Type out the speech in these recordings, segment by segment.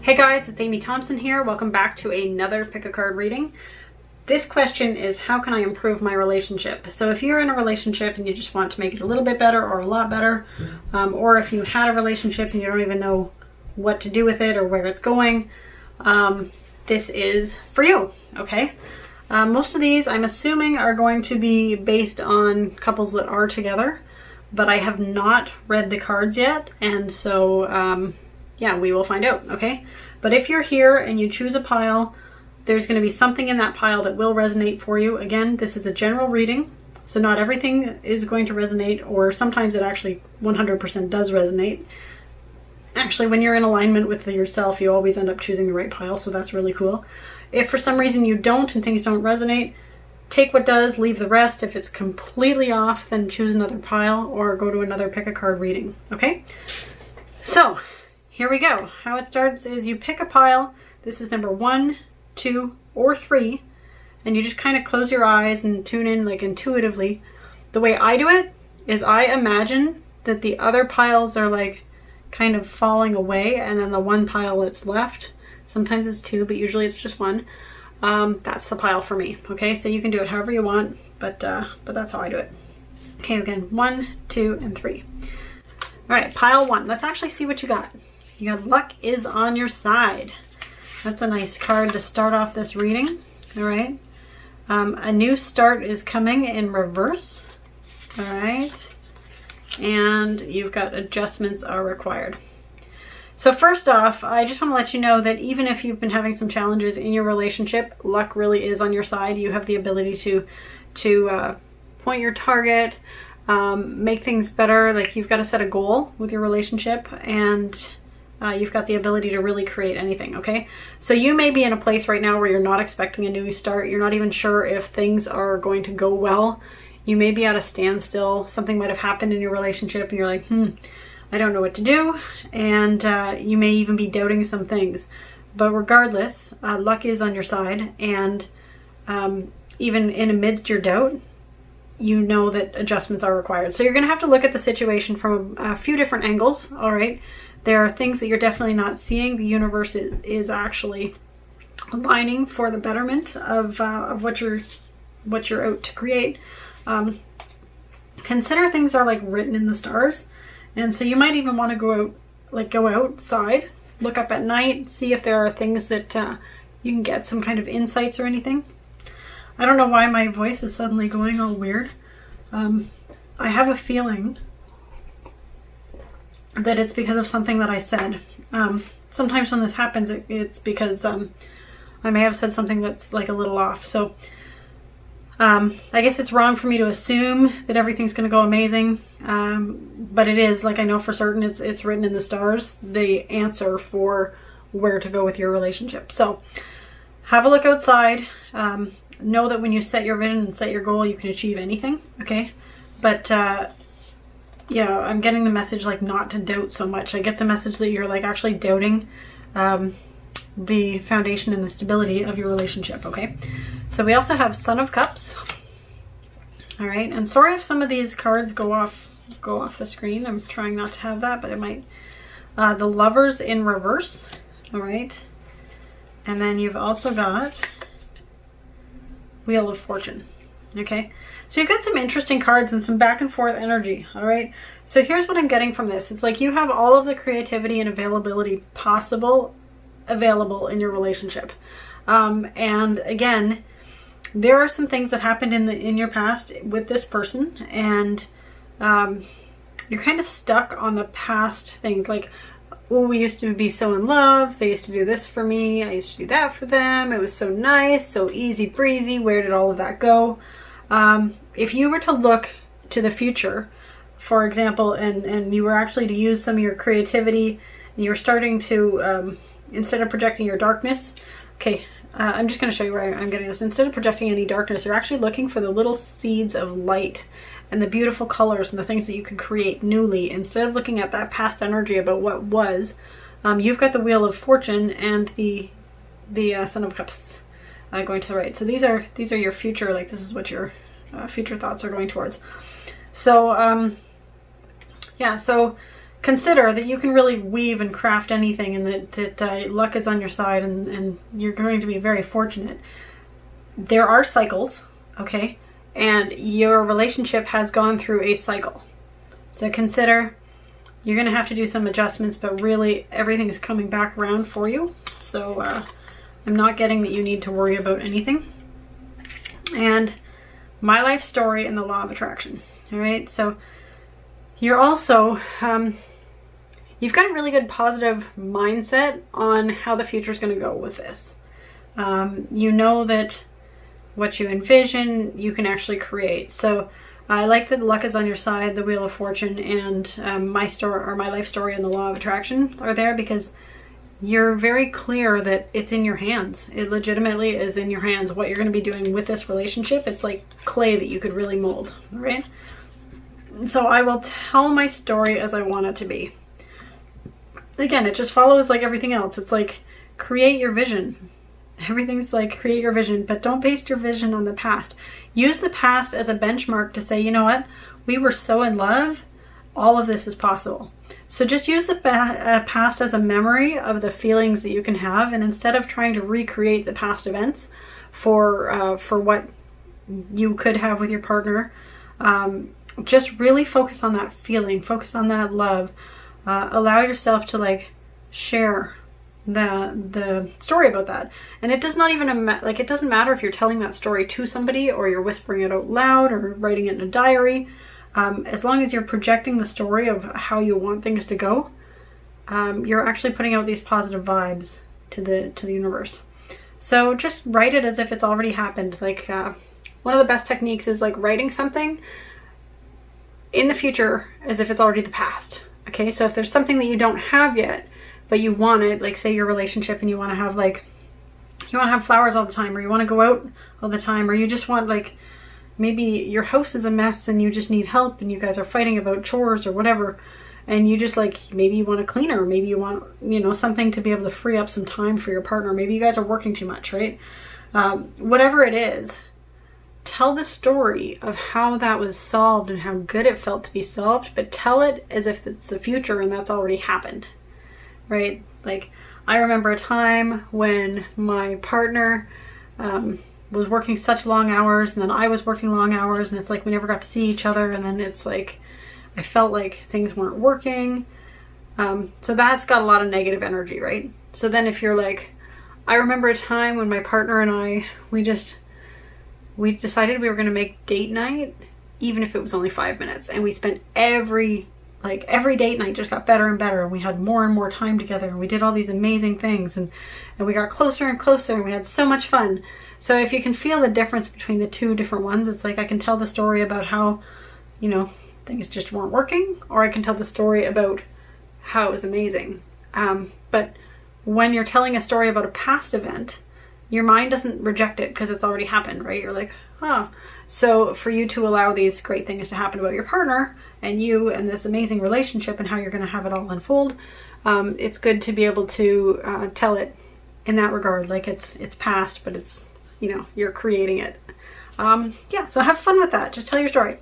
Hey guys, it's Amy Thompson here. Welcome back to another pick a card reading. This question is, how can I improve my relationship? So if you're in a relationship and you just want to make it a little bit better or a lot better, or if you had a relationship and you don't even know what to do with it or where it's going, this is for you, okay? Most of these, I'm assuming, are going to be based on couples that are together, but I have not read the cards yet, and so yeah, we will find out, okay? But if you're here and you choose a pile, there's going to be something in that pile that will resonate for you. Again, this is a general reading, so not everything is going to resonate, or sometimes it actually 100% does resonate. Actually, when you're in alignment with yourself, you always end up choosing the right pile, so that's really cool. If for some reason you don't and things don't resonate, take what does, leave the rest. If it's completely off, then choose another pile or go to another pick a card reading, okay? So, here we go. How it starts is you pick a pile. This is number 1, 2, or 3, and you just kind of close your eyes and tune in like intuitively. The way I do it is I imagine that the other piles are like kind of falling away, and then the one pile that's left, sometimes it's 2, but usually it's just 1. That's the pile for me. Okay, so you can do it however you want, but that's how I do it. Okay, again, 1, 2, and 3. All right, pile 1. Let's actually see what you got. You got luck is on your side. That's a nice card to start off this reading. All right. A new start is coming in reverse. All right. And you've got adjustments are required. So first off, I just want to let you know that even if you've been having some challenges in your relationship, luck really is on your side. You have the ability to point your target, make things better. Like, you've got to set a goal with your relationship, and you've got the ability to really create anything, okay? So you may be in a place right now where you're not expecting a new start. You're not even sure if things are going to go well. You may be at a standstill. Something might have happened in your relationship and you're like, I don't know what to do. And you may even be doubting some things. But regardless, luck is on your side. And even in amidst your doubt, you know that adjustments are required. So you're going to have to look at the situation from a few different angles, all right? There are things that you're definitely not seeing. The universe is actually aligning for the betterment of what you're out to create. Consider things are like written in the stars, and so you might even want to go outside, look up at night, see if there are things that you can get some kind of insights or anything. I don't know why my voice is suddenly going all weird. I have a feeling that it's because of something that I said. Sometimes when this happens, it's because I may have said something that's like a little off. So I guess it's wrong for me to assume that everything's going to go amazing, but it is. Like, I know for certain it's written in the stars, the answer for where to go with your relationship. So have a look outside. Know that when you set your vision and set your goal, you can achieve anything, okay? But yeah, I'm getting the message like not to doubt so much. I get the message that you're like actually doubting the foundation and the stability of your relationship, okay? So we also have Son of Cups. All right, and sorry if some of these cards go off the screen. I'm trying not to have that, but it might. The Lovers in reverse, all right? And then you've also got Wheel of Fortune. Okay, so you've got some interesting cards and some back and forth energy, all right? So here's what I'm getting from this. It's like you have all of the creativity and availability available in your relationship. And again, there are some things that happened in your past with this person, and you're kind of stuck on the past things. Like, oh, we used to be so in love. They used to do this for me. I used to do that for them. It was so nice, so easy breezy. Where did all of that go? If you were to look to the future, for example, and you were actually to use some of your creativity, and you're starting to, instead of projecting your darkness, okay, I'm just going to show you where I'm getting this. Instead of projecting any darkness, you're actually looking for the little seeds of light and the beautiful colors and the things that you could create newly. Instead of looking at that past energy about what was, you've got the Wheel of Fortune and the Son of Cups going to the right. So these are your future, like this is what your future thoughts are going towards. So yeah, so consider that you can really weave and craft anything, and that luck is on your side, and you're going to be very fortunate. There are cycles, okay? And your relationship has gone through a cycle. So consider you're going to have to do some adjustments, but really everything is coming back around for you. So I'm not getting that you need to worry about anything. And my life story and the law of attraction. All right. So you're also, you've got a really good positive mindset on how the future is going to go with this. You know that what you envision, you can actually create. So I like that luck is on your side, the Wheel of Fortune, and my life story and the law of attraction are there because you're very clear that it's in your hands. It legitimately is in your hands what you're going to be doing with this relationship. It's like clay that you could really mold, right? So I will tell my story as I want it to be. Again, it just follows like everything else. It's like create your vision. Everything's like create your vision, but don't base your vision on the past. Use the past as a benchmark to say, you know what? We were so in love. All of this is possible. So just use the past as a memory of the feelings that you can have. And instead of trying to recreate the past events for what you could have with your partner, just really focus on that feeling, focus on that love. Allow yourself to like share the story about that. And it does not even like, it doesn't matter if you're telling that story to somebody or you're whispering it out loud or writing it in a diary. As long as you're projecting the story of how you want things to go, you're actually putting out these positive vibes to the universe. So just write it as if it's already happened. Like one of the best techniques is like writing something in the future as if it's already the past. Okay, so if there's something that you don't have yet, but you want it, like say your relationship and you want to have like, you want to have flowers all the time, or you want to go out all the time, or you just want like, maybe your house is a mess and you just need help and you guys are fighting about chores or whatever. And you just like, maybe you want a cleaner, maybe you want, you know, something to be able to free up some time for your partner. Maybe you guys are working too much, right? Whatever it is, tell the story of how that was solved and how good it felt to be solved, but tell it as if it's the future and that's already happened. Right? Like, I remember a time when my partner was working such long hours, and then I was working long hours, and it's like we never got to see each other, and then it's like I felt like things weren't working. So that's got a lot of negative energy, right? So then if you're like, I remember a time when my partner and I, we decided we were going to make date night, even if it was only 5 minutes, and we spent every date night just got better and better, and we had more and more time together, and we did all these amazing things, and we got closer and closer, and we had so much fun. So if you can feel the difference between the two different ones, it's like I can tell the story about how, you know, things just weren't working, or I can tell the story about how it was amazing. But when you're telling a story about a past event, your mind doesn't reject it because it's already happened, right? You're like, oh. So for you to allow these great things to happen about your partner and you and this amazing relationship and how you're going to have it all unfold, it's good to be able to tell it in that regard, like it's past, but it's, you know, you're creating it. Yeah, so have fun with that. Just tell your story.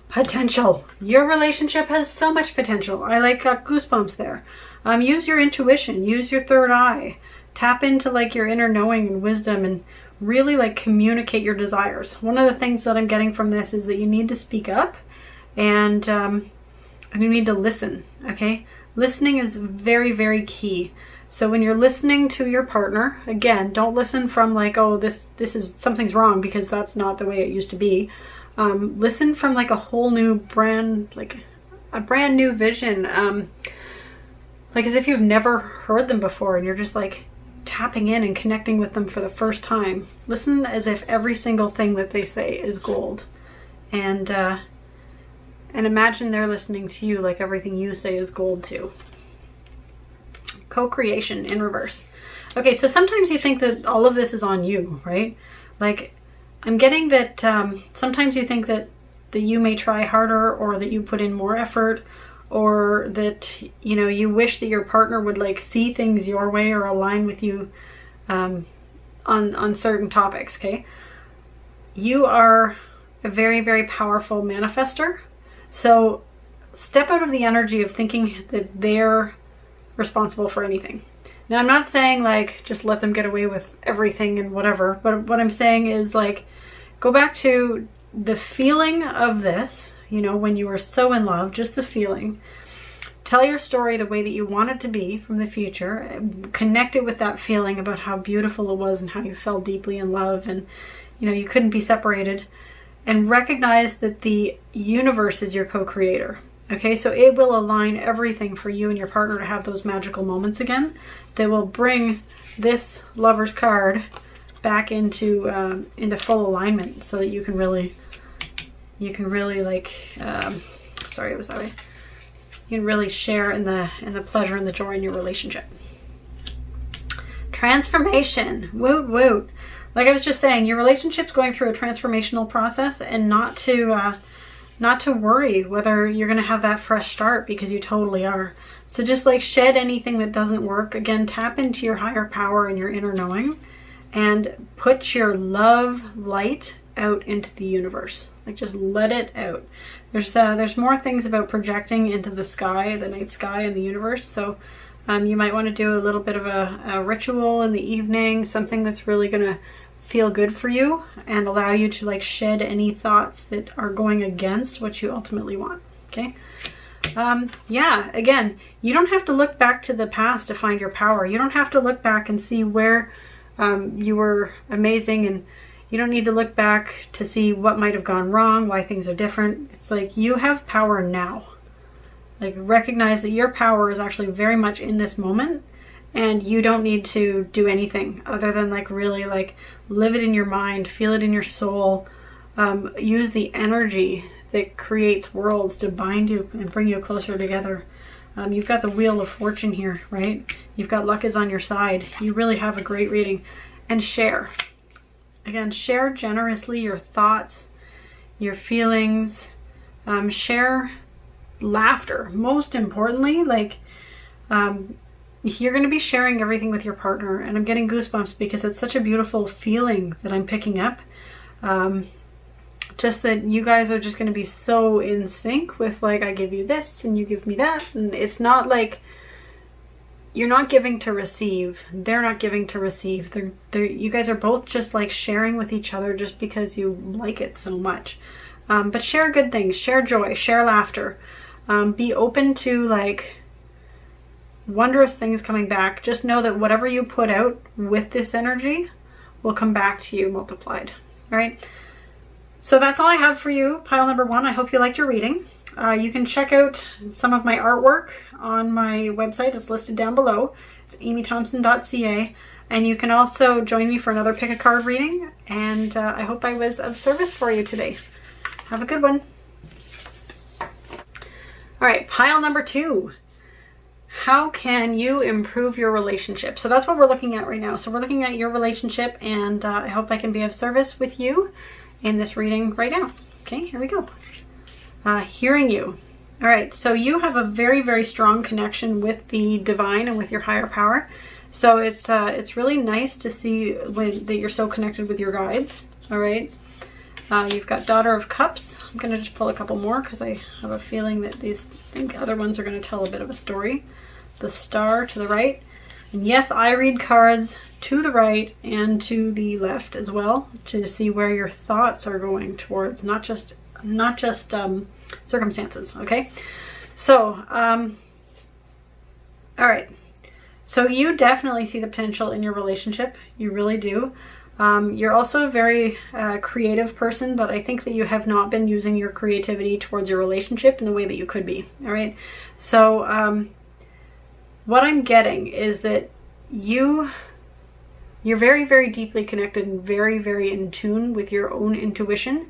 Potential. Your relationship has so much potential. I like got goosebumps there. Use your intuition. Use your third eye. Tap into like your inner knowing and wisdom and really like communicate your desires. One of the things that I'm getting from this is that you need to speak up and you need to listen, okay? Listening is very, very key. So when you're listening to your partner, again, don't listen from like, oh, this is something's wrong, because that's not the way it used to be. Listen from like a whole new brand, like a brand new vision, like as if you've never heard them before and you're just like tapping in and connecting with them for the first time. Listen as if every single thing that they say is gold, and imagine they're listening to you like everything you say is gold too. Co-creation in reverse. Okay, so sometimes you think that all of this is on you, right? Like, I'm getting that sometimes you think that you may try harder, or that you put in more effort, or that, you know, you wish that your partner would like see things your way or align with you on certain topics, okay? You are a very, very powerful manifester. So step out of the energy of thinking that they're responsible for anything. Now, I'm not saying like just let them get away with everything and whatever, but what I'm saying is like go back to the feeling of this, you know, when you were so in love, just the feeling. Tell your story the way that you want it to be from the future. Connect it with that feeling about how beautiful it was and how you fell deeply in love and, you know, you couldn't be separated. And recognize that the universe is your co-creator. Okay, so it will align everything for you and your partner to have those magical moments again that will bring this Lover's card back into full alignment so that you can really like, sorry, it was that way. You can really share in the pleasure and the joy in your relationship. Transformation. Woot woot. Like I was just saying, your relationship's going through a transformational process, and not to worry whether you're going to have that fresh start, because you totally are. So just like shed anything that doesn't work. Again, tap into your higher power and your inner knowing and put your love light out into the universe. Like just let it out. There's more things about projecting into the sky, the night sky and the universe. So you might want to do a little bit of a ritual in the evening, something that's really going to feel good for you and allow you to like shed any thoughts that are going against what you ultimately want. Okay. Yeah, again, you don't have to look back to the past to find your power. You don't have to look back and see where you were amazing, and you don't need to look back to see what might have gone wrong, why things are different. It's like you have power now. Like recognize that your power is actually very much in this moment, and you don't need to do anything other than like really like live it in your mind, feel it in your soul, use the energy that creates worlds to bind you and bring you closer together. You've got the Wheel of Fortune here, right? You've got luck is on your side. You really have a great reading. And share. Again, share generously your thoughts, your feelings. Share laughter. Most importantly, like you're going to be sharing everything with your partner. And I'm getting goosebumps because it's such a beautiful feeling that I'm picking up. Just that you guys are just going to be so in sync with like, I give you this and you give me that. And it's not like you're not giving to receive. They're not giving to receive. You guys are both just like sharing with each other just because you like it so much. But share good things, share joy, share laughter. Be open to like wondrous things coming back. Just know that whatever you put out with this energy will come back to you multiplied. All right. So that's all I have for you, pile number 1. I hope you liked your reading. You can check out some of my artwork on my website. It's listed down below. It's amythompson.ca. And you can also join me for another pick a card reading. And I hope I was of service for you today. Have a good one. All right, pile number 2. How can you improve your relationship? So that's what we're looking at right now. So we're looking at your relationship, and I hope I can be of service with you in this reading right now. Okay, here we go. Hearing you. All right, so you have a very, very strong connection with the divine and with your higher power. So it's really nice to see that you're so connected with your guides. All right. You've got Daughter of Cups. I'm going to just pull a couple more because I have a feeling that these other ones are going to tell a bit of a story. The Star to the right. And yes, I read cards to the right and to the left as well to see where your thoughts are going towards, not just circumstances. Okay. So, all right. So you definitely see the potential in your relationship. You really do. You're also a very creative person, but I think that you have not been using your creativity towards your relationship in the way that you could be. All right. So what I'm getting is that you're very, very deeply connected and very, very in tune with your own intuition.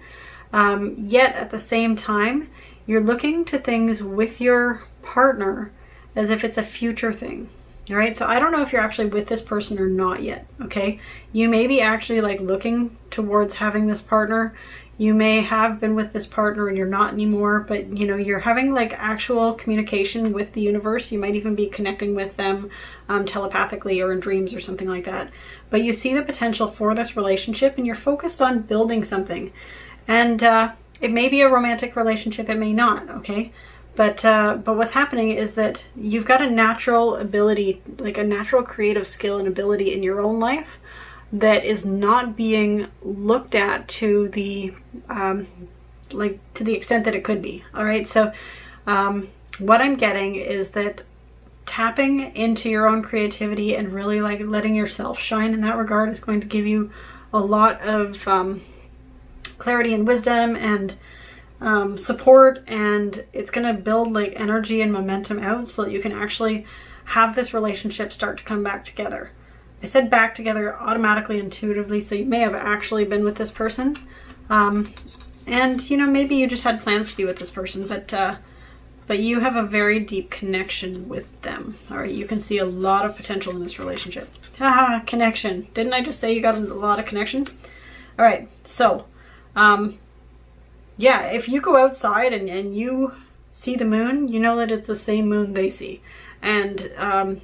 Yet at the same time, you're looking to things with your partner as if it's a future thing. All right. So I don't know if you're actually with this person or not yet. Okay. You may be actually like looking towards having this partner. You may have been with this partner and you're not anymore, but you know, you're having like actual communication with the universe. You might even be connecting with them telepathically or in dreams or something like that. But you see the potential for this relationship and you're focused on building something. And it may be a romantic relationship, it may not, okay? But what's happening is that you've got a natural ability, like a natural creative skill and ability in your own life that is not being looked at to the to the extent that it could be. All right. So what I'm getting is that tapping into your own creativity and really like letting yourself shine in that regard is going to give you a lot of clarity and wisdom and support, and it's going to build like energy and momentum out so that you can actually have this relationship start to come back together. I said back together automatically, intuitively, so you may have actually been with this person, and you know, maybe you just had plans to be with this person, but you have a very deep connection with them. All right, you can see a lot of potential in this relationship. Haha, connection. Didn't I just say you got a lot of connections? All right, so yeah, if you go outside and you see the moon, you know that it's the same moon they see. And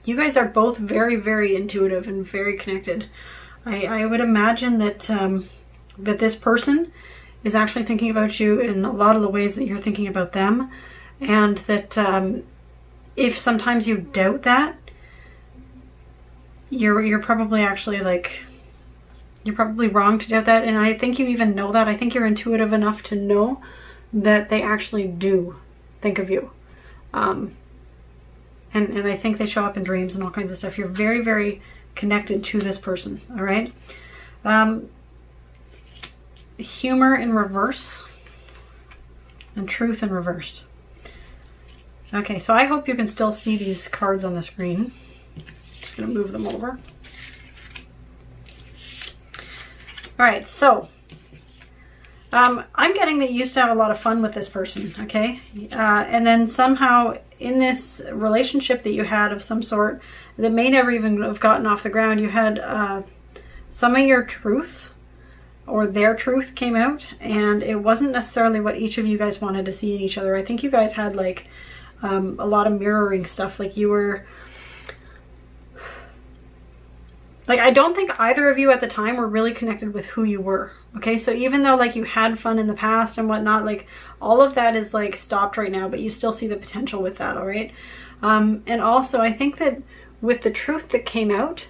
you guys are both very, very intuitive and very connected. I would imagine that that this person is actually thinking about you in a lot of the ways that you're thinking about them. And that if sometimes you doubt that, you're probably actually like... You're probably wrong to doubt that, and I think you even know that. I think you're intuitive enough to know that they actually do think of you. And I think they show up in dreams and all kinds of stuff. You're very, very connected to this person, all right? Humor in reverse and truth in reversed. Okay, so I hope you can still see these cards on the screen. Just going to move them over. All right, so I'm getting that you used to have a lot of fun with this person, okay? And then somehow in this relationship that you had of some sort that may never even have gotten off the ground, you had some of your truth or their truth came out, and it wasn't necessarily what each of you guys wanted to see in each other. I think you guys had like a lot of mirroring stuff, like you were... Like, I don't think either of you at the time were really connected with who you were, okay? So even though, like, you had fun in the past and whatnot, like, all of that is, like, stopped right now, but you still see the potential with that, all right? And also, I think that with the truth that came out,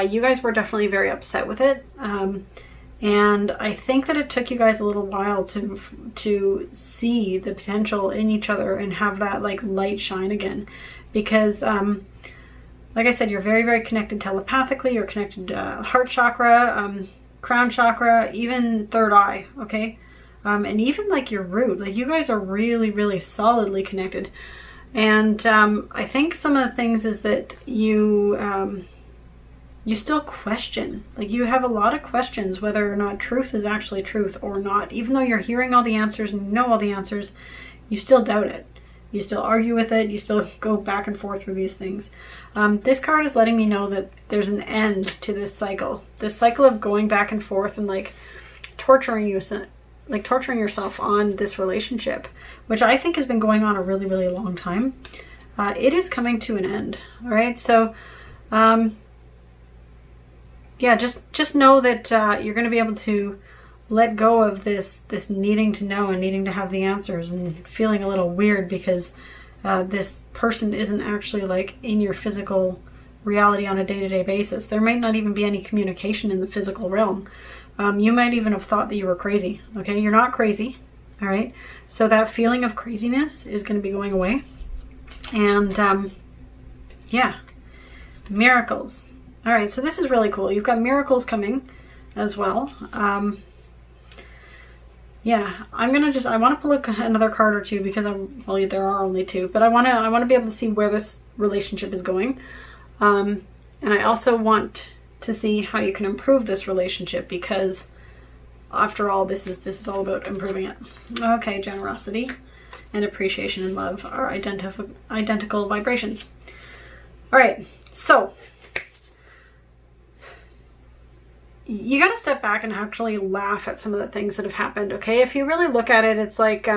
you guys were definitely very upset with it. And I think that it took you guys a little while to see the potential in each other and have that, like, light shine again. Because... like I said, you're very, very connected telepathically. You're connected heart chakra, crown chakra, even third eye, okay? And even like your root. Like you guys are really, really solidly connected. And I think some of the things is that you still question. Like you have a lot of questions whether or not truth is actually truth or not. Even though you're hearing all the answers and know all the answers, you still doubt it. You still argue with it. You still go back and forth through these things. This card is letting me know that there's an end to this cycle. This cycle of going back and forth and like torturing yourself on this relationship, which I think has been going on a really, really long time. It is coming to an end. All right. So, yeah, just know that you're going to be able to let go of this needing to know and needing to have the answers and feeling a little weird because this person isn't actually like in your physical reality on a day-to-day basis. There might not even be any communication in the physical realm. You might even have thought that you were crazy. Okay, you're not crazy. All right, so that feeling of craziness is going to be going away. And yeah, miracles. All right, so this is really cool. You've got miracles coming as well. Yeah, I want to pull another card or two because well, there are only two, but I want to be able to see where this relationship is going. And I also want to see how you can improve this relationship because after all, this is all about improving it. Okay, generosity and appreciation and love are identical vibrations. All right, so you got to step back and actually laugh at some of the things that have happened, okay? If you really look at it, it's like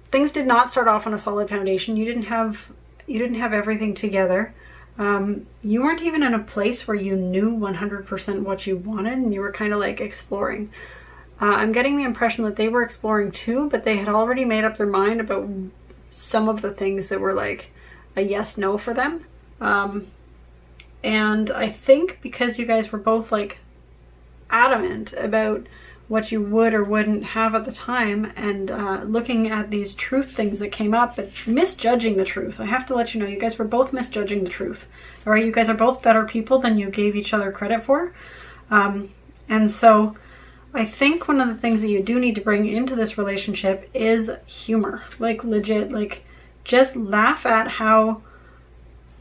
things did not start off on a solid foundation. You didn't have everything together. You weren't even in a place where you knew 100% what you wanted, and you were kind of like exploring. I'm getting the impression that they were exploring too, but they had already made up their mind about some of the things that were like a yes, no for them. And I think because you guys were both like adamant about what you would or wouldn't have at the time, and looking at these truth things that came up, but misjudging the truth. I have to let you know, you guys were both misjudging the truth. All right, you guys are both better people than you gave each other credit for. And so I think one of the things that you do need to bring into this relationship is humor. Like legit, like just laugh at how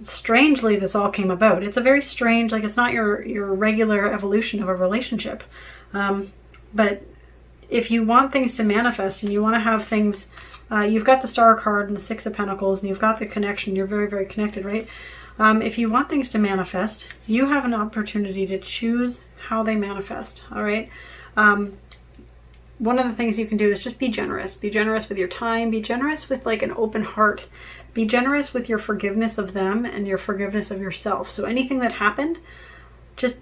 strangely this all came about. It's a very strange, like it's not your regular evolution of a relationship. But if you want things to manifest and you want to have things, you've got the Star card and the Six of Pentacles, and you've got the connection. You're very, very connected, right? If you want things to manifest, you have an opportunity to choose how they manifest, all right? One of the things you can do is just be generous. Be generous with your time. Be generous with like an open heart. Be generous with your forgiveness of them and your forgiveness of yourself. So anything that happened, just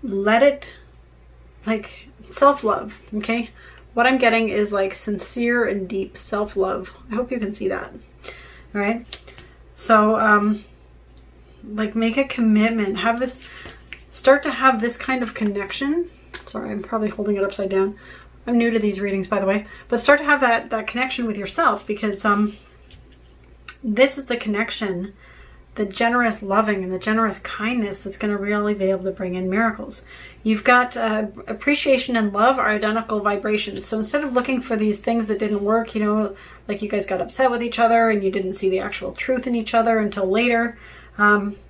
let it, like, self-love, okay? What I'm getting is like sincere and deep self-love. I hope you can see that, all right? So, like, make a commitment. Have this, start to have this kind of connection. Sorry, I'm probably holding it upside down. I'm new to these readings, by the way. But start to have that connection with yourself, because this is the connection, the generous loving and the generous kindness that's going to really be able to bring in miracles. You've got appreciation and love are identical vibrations. So instead of looking for these things that didn't work, you know, like you guys got upset with each other and you didn't see the actual truth in each other until later,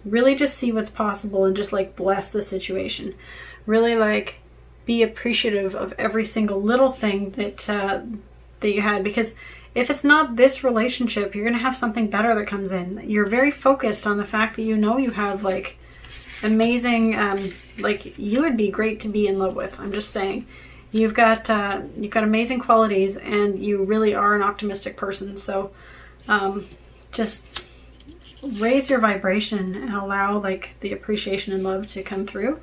really just see what's possible and just like bless the situation. Really like be appreciative of every single little thing that that you had, because if it's not this relationship, you're going to have something better that comes in. You're very focused on the fact that you know you have like amazing, like you would be great to be in love with. I'm just saying, you've got amazing qualities and you really are an optimistic person. So just raise your vibration and allow like the appreciation and love to come through,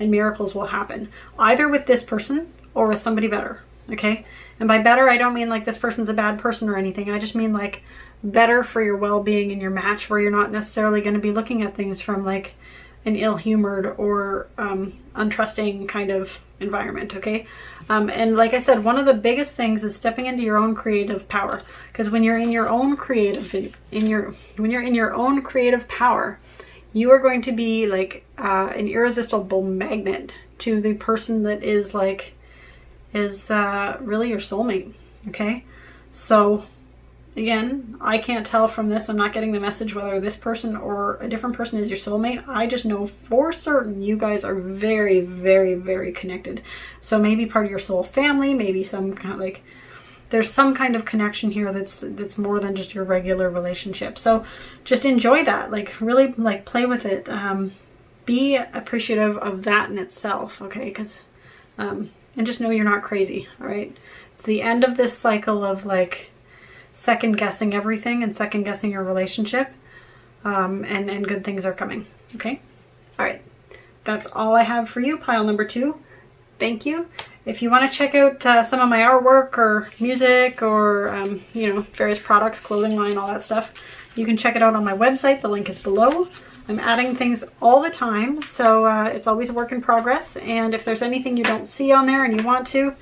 and miracles will happen either with this person or with somebody better. Okay. And by better, I don't mean like this person's a bad person or anything. I just mean like better for your well-being in your match, where you're not necessarily going to be looking at things from like an ill-humored or untrusting kind of environment. Okay. And like I said, one of the biggest things is stepping into your own creative power, because when you're in your own creative, when you're in your own creative power, you are going to be like an irresistible magnet to the person that is like, is really your soulmate. Okay. So again, I can't tell from this, I'm not getting the message whether this person or a different person is your soulmate. I just know for certain you guys are very, very, very connected. So maybe part of your soul family, maybe some kind of like, there's some kind of connection here that's more than just your regular relationship. So just enjoy that, like really like play with it. Be appreciative of that in itself. Okay. Because and just know you're not crazy, all right? It's the end of this cycle of like second guessing everything and second guessing your relationship, and good things are coming, okay? All right, that's all I have for you, pile number 2. Thank you. If you want to check out some of my artwork or music or, you know, various products, clothing line, all that stuff, you can check it out on my website. The link is below. I'm adding things all the time, so it's always a work in progress. And if there's anything you don't see on there and you want to,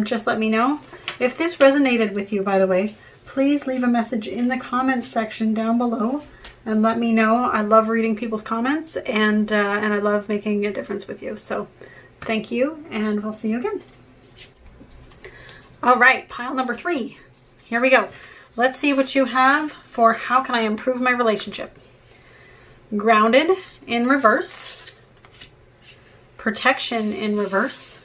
just let me know. If this resonated with you, by the way, please leave a message in the comments section down below and let me know. I love reading people's comments, and I love making a difference with you. So thank you, and we'll see you again. All right, pile number 3. Here we go. Let's see what you have for how can I improve my relationship. Grounded in reverse, protection in reverse,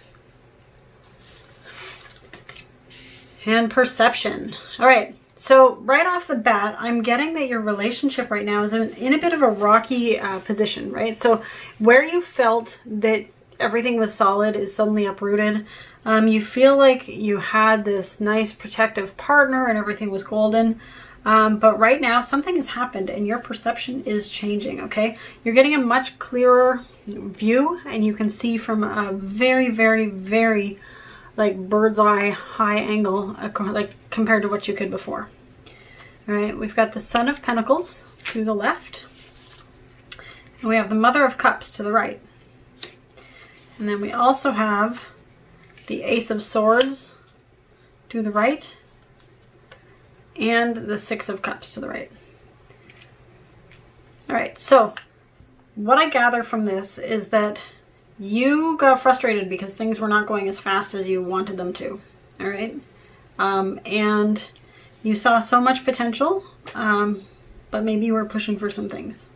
and perception. All right, so right off the bat, I'm getting that your relationship right now is in a bit of a rocky position, right? So where you felt that everything was solid is suddenly uprooted. You feel like you had this nice protective partner and everything was golden. But right now something has happened and your perception is changing, okay? You're getting a much clearer view and you can see from a very, very, very like bird's eye high angle, like compared to what you could before. All right, we've got the Son of Pentacles to the left. And we have the Mother of Cups to the right. And then we also have the Ace of Swords to the right. And the Six of Cups to the right. All right, so what I gather from this is that you got frustrated because things were not going as fast as you wanted them to. All right. And you saw so much potential, but maybe you were pushing for some things.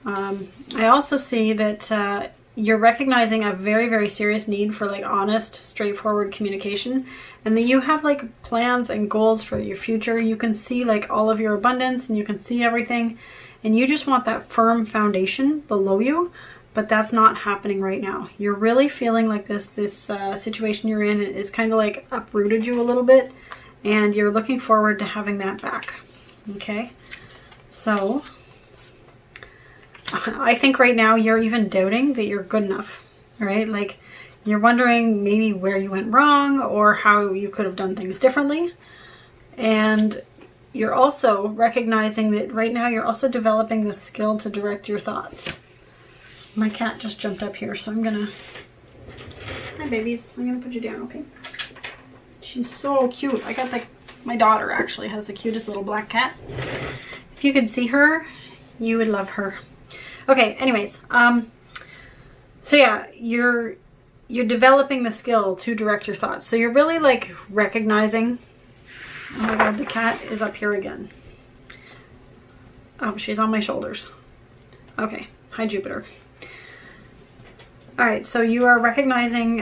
I also see that you're recognizing a very, very serious need for like honest, straightforward communication, and that you have like plans and goals for your future. You can see like all of your abundance and you can see everything, and you just want that firm foundation below you, but that's not happening right now. You're really feeling like this situation you're in is kind of like uprooted you a little bit, and you're looking forward to having that back. Okay, so I think right now you're even doubting that you're good enough. All right, like you're wondering maybe where you went wrong or how you could have done things differently. And you're also recognizing that right now you're also developing the skill to direct your thoughts. My cat just jumped up here, so I'm gonna... Hi babies, I'm gonna put you down, okay? She's so cute. I got my daughter actually has the cutest little black cat. If you could see her, you would love her. Okay, anyways, so yeah, you're developing the skill to direct your thoughts. So you're really like recognizing, oh my God, the cat is up here again. Oh, she's on my shoulders. Okay, hi Jupiter. All right, so you are recognizing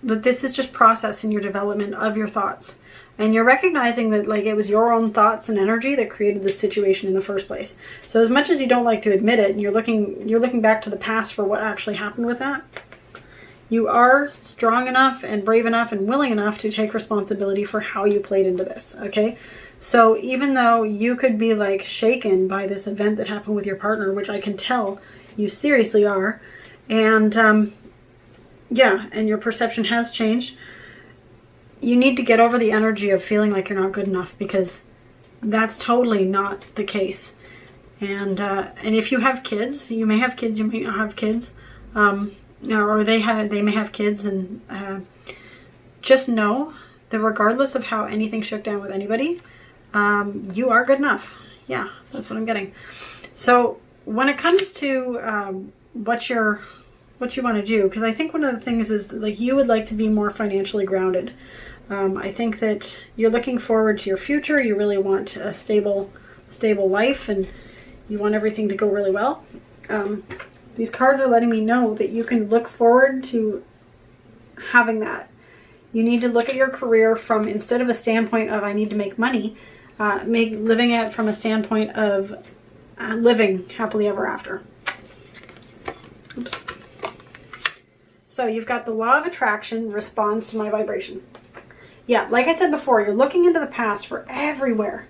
that this is just process in your development of your thoughts. And you're recognizing that like it was your own thoughts and energy that created this situation in the first place. So as much as you don't like to admit it, and you're looking back to the past for what actually happened with that, you are strong enough and brave enough and willing enough to take responsibility for how you played into this, okay? So even though you could be like shaken by this event that happened with your partner, which I can tell you seriously are, and yeah, and your perception has changed, you need to get over the energy of feeling like you're not good enough, because that's totally not the case. And if you have kids, you may have kids, you may not have kids, or they may have kids, and just know that regardless of how anything shook down with anybody, you are good enough. Yeah, that's what I'm getting. So when it comes to what you want to do, because I think one of the things is like you would like to be more financially grounded. I think that you're looking forward to your future. You really want a stable life, and you want everything to go really well. These cards are letting me know that you can look forward to having that. You need to look at your career from, instead of a standpoint of I need to make money, living it from a standpoint of living happily ever after. Oops. So you've got the law of attraction responds to my vibration. Yeah, like I said before, you're looking into the past for everywhere.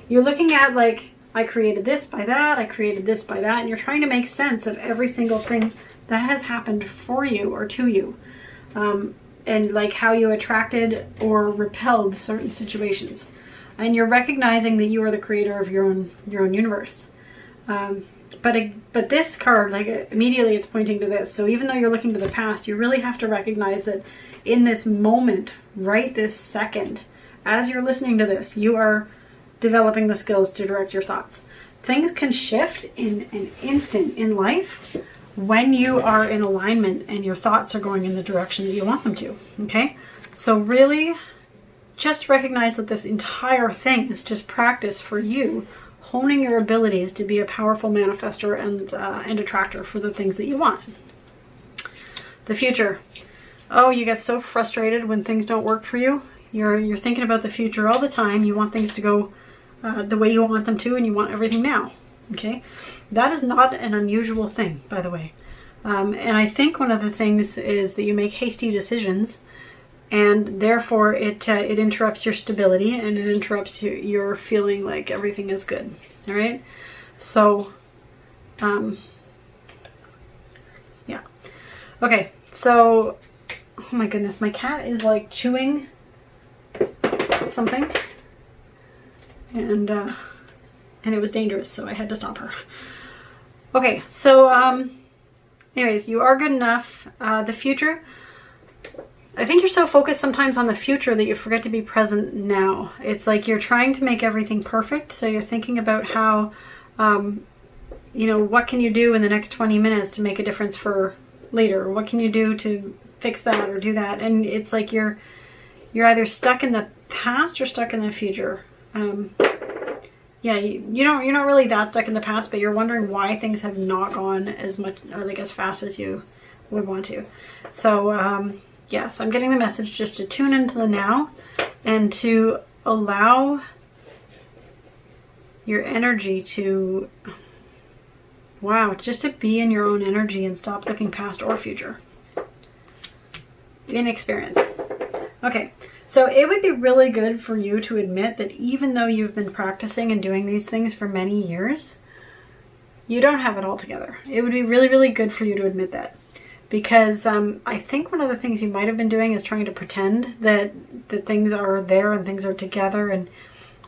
You're looking at like, I created this by that, I created this by that, and you're trying to make sense of every single thing that has happened for you or to you. And like how you attracted or repelled certain situations. And you're recognizing that you are the creator of your own universe. But this card, like immediately it's pointing to this. So even though you're looking to the past, you really have to recognize that in this moment, right this second, as you're listening to this, you are developing the skills to direct your thoughts. Things can shift in an instant in life when you are in alignment and your thoughts are going in the direction that you want them to, okay? So really just recognize that this entire thing is just practice for you, honing your abilities to be a powerful manifester and attractor for the things that you want. The future. Oh, you get so frustrated when things don't work for you. You're thinking about the future all the time. You want things to go the way you want them to, and you want everything now. Okay, that is not an unusual thing, by the way. And I think one of the things is that you make hasty decisions, and therefore it interrupts your stability, and it interrupts your feeling like everything is good. All right, so yeah, okay. So, oh my goodness, my cat is like chewing something. and it was dangerous, so I had to stop her. Okay, so anyways, you are good enough. The future, I think you're so focused sometimes on the future that you forget to be present now. It's like you're trying to make everything perfect, so you're thinking about how, you know, what can you do in the next 20 minutes to make a difference for later? What can you do to fix that or do that? And it's like you're either stuck in the past or stuck in the future. Yeah, you're not really that stuck in the past, but you're wondering why things have not gone as much or like as fast as you would want to. So yeah, so I'm getting the message just to tune into the now and to allow your energy to, wow, just to be in your own energy and stop looking past or future. Inexperience. Okay, so it would be really good for you to admit that even though you've been practicing and doing these things for many years, you don't have it all together. It would be really, really good for you to admit that. Because I think one of the things you might have been doing is trying to pretend that things are there and things are together and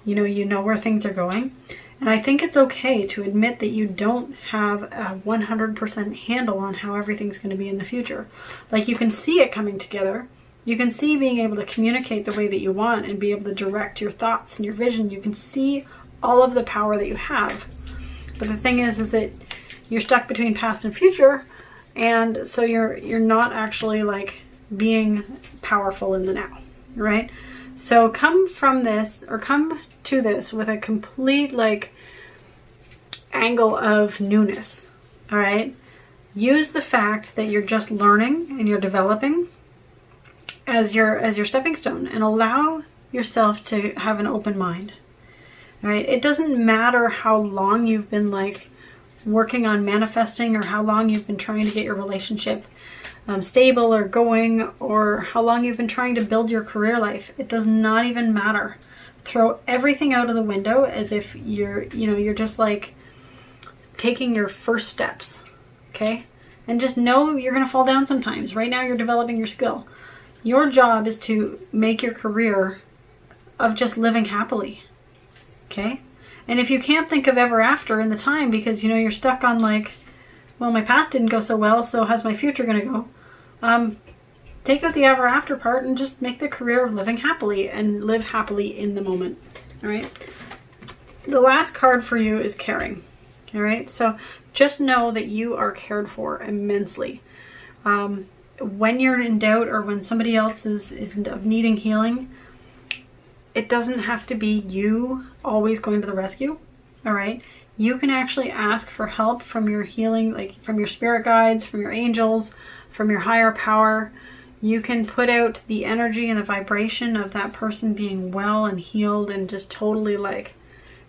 you know where things are going. And I think it's okay to admit that you don't have a 100% handle on how everything's going to be in the future. Like, you can see it coming together. You can see being able to communicate the way that you want and be able to direct your thoughts and your vision. You can see all of the power that you have. But the thing is that you're stuck between past and future. And so you're not actually like being powerful in the now, right? So come from this, or come to this with a complete like angle of newness, all right? Use the fact that you're just learning and you're developing as your stepping stone, and allow yourself to have an open mind, all right? It doesn't matter how long you've been like working on manifesting, or how long you've been trying to get your relationship stable or going, or how long you've been trying to build your career life. It does not even matter. Throw everything out of the window as if you're just like taking your first steps, okay? And just know you're going to fall down sometimes. Right now you're developing your skill. Your job is to make your career of just living happily, okay? And if you can't think of ever after in the time because, you're stuck on like, well, my past didn't go so well, so how's my future going to go? Take out the ever after part and just make the career of living happily and live happily in the moment. All right. The last card for you is caring. All right. So just know that you are cared for immensely. When you're in doubt, or when somebody else is needing healing, it doesn't have to be you always going to the rescue, all right? You can actually ask for help from your healing, like from your spirit guides, from your angels, from your higher power. You can put out the energy and the vibration of that person being well and healed and just totally like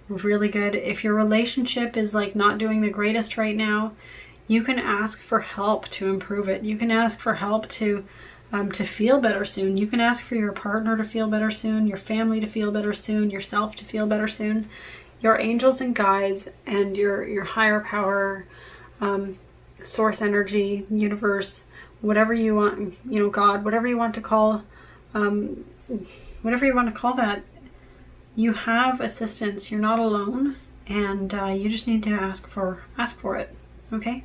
really good. If your relationship is like not doing the greatest right now, you can ask for help to improve it. You can ask for help to feel better soon. You can ask for your partner to feel better soon, your family to feel better soon, yourself to feel better soon. Your angels and guides and your higher power, source energy, universe, whatever you want, God, whatever you want to call that, you have assistance. You're not alone, and you just need to ask for it, okay?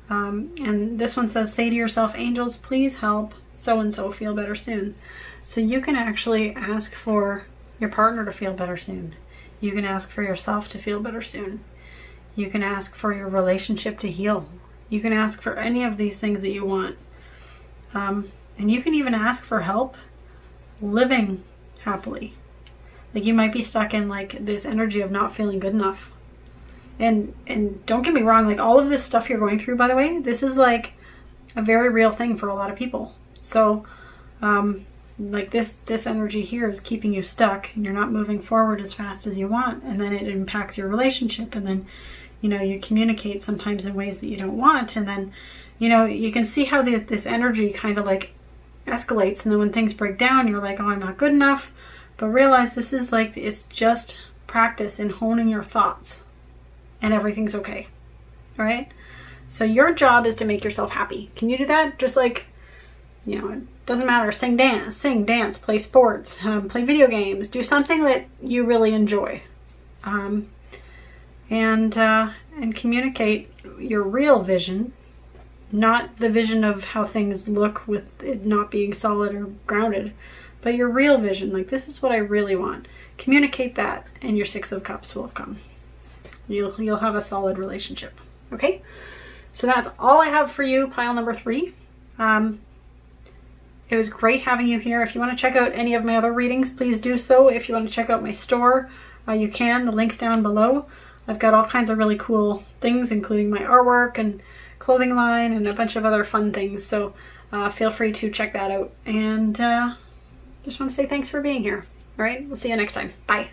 And this one says, say to yourself, angels, please help so-and-so feel better soon. So you can actually ask for your partner to feel better soon. You can ask for yourself to feel better soon. You can ask for your relationship to heal. You can ask for any of these things that you want. And you can even ask for help living happily. Like, you might be stuck in like this energy of not feeling good enough. And don't get me wrong, like all of this stuff you're going through, by the way, this is like a very real thing for a lot of people. So like this energy here is keeping you stuck and you're not moving forward as fast as you want, and then it impacts your relationship, and then you communicate sometimes in ways that you don't want, and then you can see how this energy kind of like escalates, and then when things break down you're like, oh, I'm not good enough. But realize this is like, it's just practice in honing your thoughts, and everything's okay. All right? So your job is to make yourself happy. Can you do that? Just like, it doesn't matter. Sing, dance, play sports, play video games, do something that you really enjoy. and communicate your real vision, not the vision of how things look with it not being solid or grounded, but your real vision. Like, this is what I really want. Communicate that, and your Six of Cups will come. You'll have a solid relationship. Okay, so that's all I have for you, pile number 3. It was great having you here. If you want to check out any of my other readings, please do so. If you want to check out my store, you can. The link's down below. I've got all kinds of really cool things, including my artwork and clothing line and a bunch of other fun things. So feel free to check that out. And just want to say thanks for being here. All right, we'll see you next time. Bye.